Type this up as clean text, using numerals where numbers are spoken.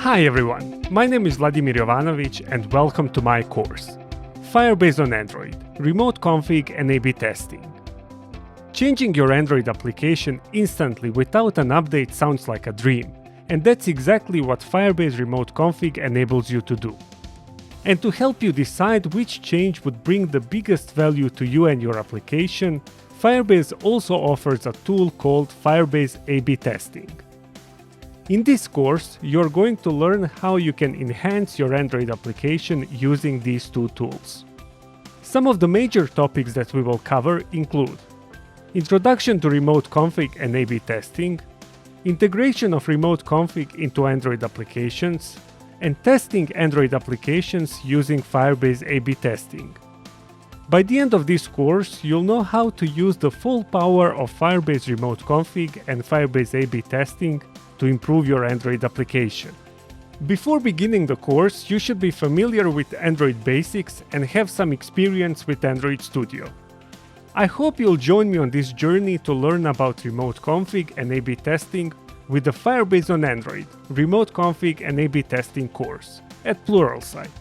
Hi everyone, my name is Vladimir Jovanovic and welcome to my course, Firebase on Android, Remote Config and A/B Testing. Changing your Android application instantly without an update sounds like a dream, and that's exactly what Firebase Remote Config enables you to do. And to help you decide which change would bring the biggest value to you and your application, Firebase also offers a tool called Firebase A/B Testing. In this course, you're going to learn how you can enhance your Android application using these two tools. Some of the major topics that we will cover include introduction to remote config and A/B testing, integration of remote config into Android applications, and testing Android applications using Firebase A/B testing. By the end of this course, you'll know how to use the full power of Firebase Remote Config and Firebase A/B testing to improve your Android application. Before beginning the course, you should be familiar with Android basics and have some experience with Android Studio. I hope you'll join me on this journey to learn about remote config and A/B testing with the Firebase on Android, Remote Config and A/B Testing course at Pluralsight.